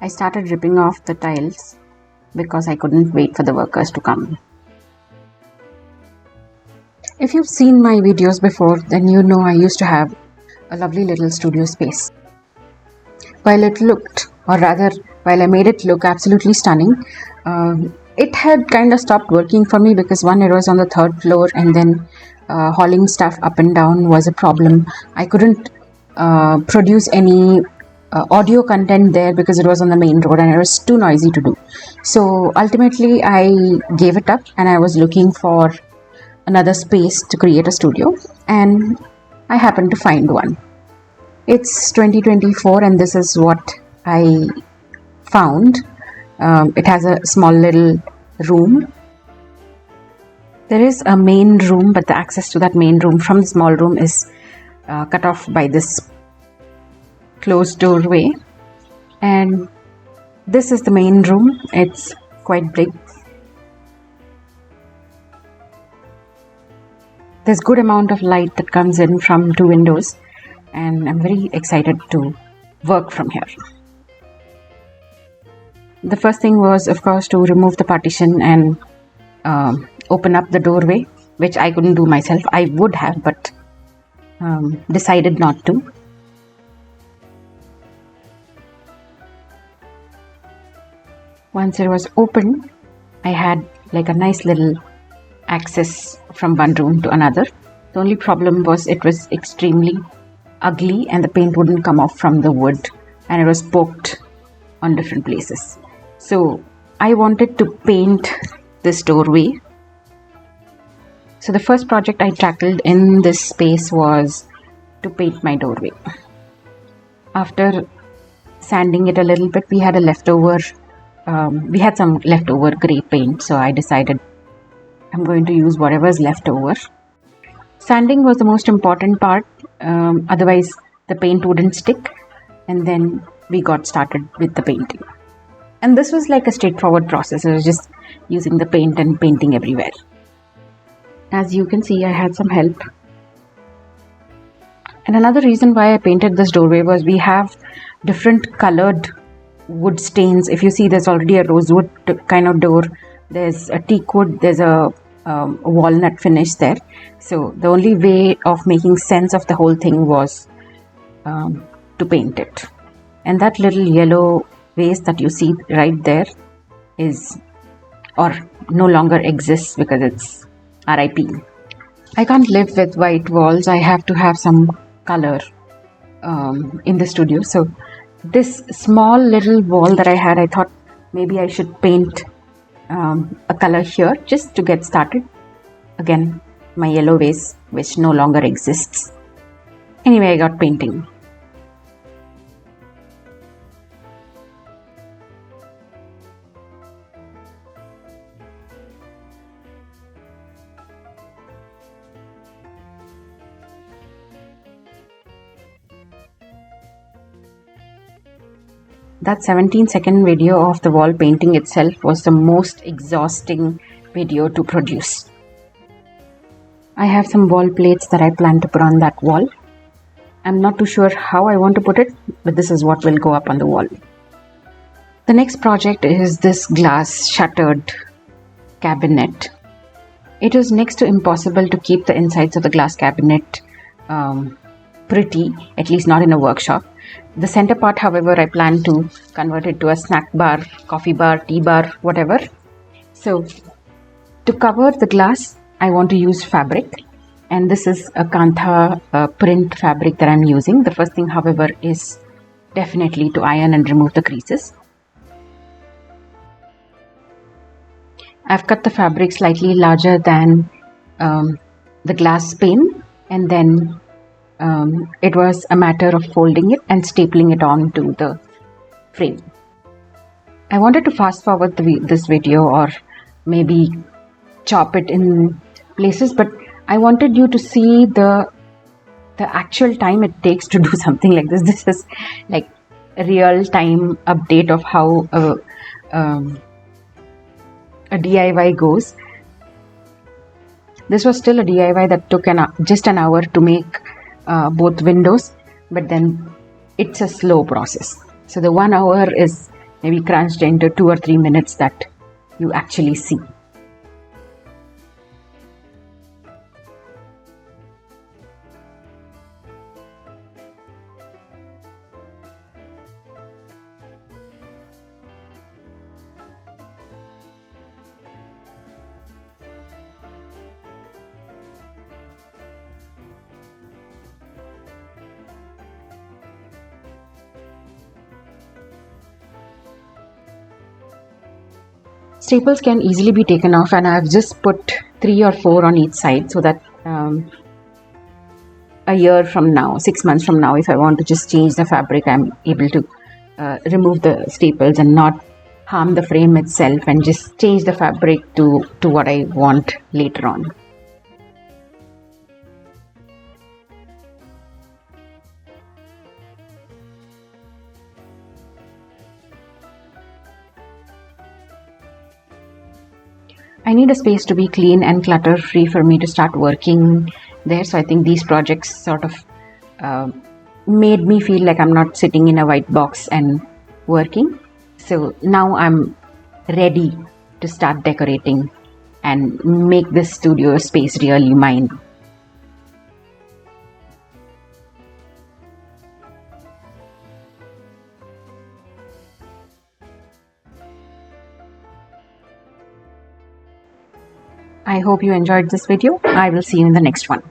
I started ripping off the tiles because I couldn't wait for the workers to come. If you've seen my videos before, then you know I used to have a lovely little studio space. While it looked, or rather, while I made it look absolutely stunning, it had kind of stopped working for me because one, it was on the third floor, and then hauling stuff up and down was a problem. I couldn't produce any audio content there because it was on the main road and it was too noisy to do. So ultimately I gave it up and I was looking for another space to create a studio, and I happened to find one. It's 2024 and this is what I found. It has a small little room. There is a main room, but the access to that main room from the small room is cut off by this closed doorway, and this is the main room. It's quite big. There's good amount of light that comes in from two windows, and I'm very excited to work from here. The first thing was, of course, to remove the partition and open up the doorway, which I couldn't do myself. I would have, but decided not to. Once it was open, I had like a nice little access from one room to another. The only problem was it was extremely ugly and the paint wouldn't come off from the wood, and it was poked on different places. So I wanted to paint this doorway. So the first project I tackled in this space was to paint my doorway. After sanding it a little bit, we had some leftover gray paint, so I decided I'm going to use whatever's left over. Sanding was the most important part, otherwise the paint wouldn't stick, and then we got started with the painting. And this was like a straightforward process. I was just using the paint and painting everywhere. As you can see, I had some help. And another reason why I painted this doorway was we have different colored wood stains. If you see, there's already a rosewood kind of door, there's a teak wood, there's a walnut finish there. So the only way of making sense of the whole thing was to paint it. And that little yellow vase that you see right there no longer exists because it's RIP. I can't live with white walls. I have to have some color in the studio. So this small little wall that I had, I thought maybe I should paint a color here just to get started. Again, my yellow vase, which no longer exists. Anyway, I got painting. That 17-second video of the wall painting itself was the most exhausting video to produce. I have some wall plates that I plan to put on that wall. I'm not too sure how I want to put it, but this is what will go up on the wall. The next project is this glass shuttered cabinet. It was next to impossible to keep the insides of the glass cabinet pretty, at least not in a workshop. The center part, however, I plan to convert it to a snack bar, coffee bar, tea bar, whatever. So to cover the glass, I want to use fabric, and this is a Kantha print fabric that I'm using. The first thing, however, is definitely to iron and remove the creases. I've cut the fabric slightly larger than the glass pane, and then it was a matter of folding it and stapling it onto the frame. I wanted to fast forward this video or maybe chop it in places, but I wanted you to see the actual time it takes to do something like this. This is like a real time update of how a DIY goes. This was still a DIY that took just an hour to make both windows, but then it's a slow process. So the 1 hour is maybe crunched into 2 or 3 minutes that you actually see. Staples can easily be taken off, and I've just put 3 or 4 on each side so that a year from now, 6 months from now, if I want to just change the fabric, I'm able to remove the staples and not harm the frame itself, and just change the fabric to what I want later on. I need a space to be clean and clutter free for me to start working there. So I think these projects sort of made me feel like I'm not sitting in a white box and working. So now I'm ready to start decorating and make this studio space really mine. I hope you enjoyed this video. I will see you in the next one.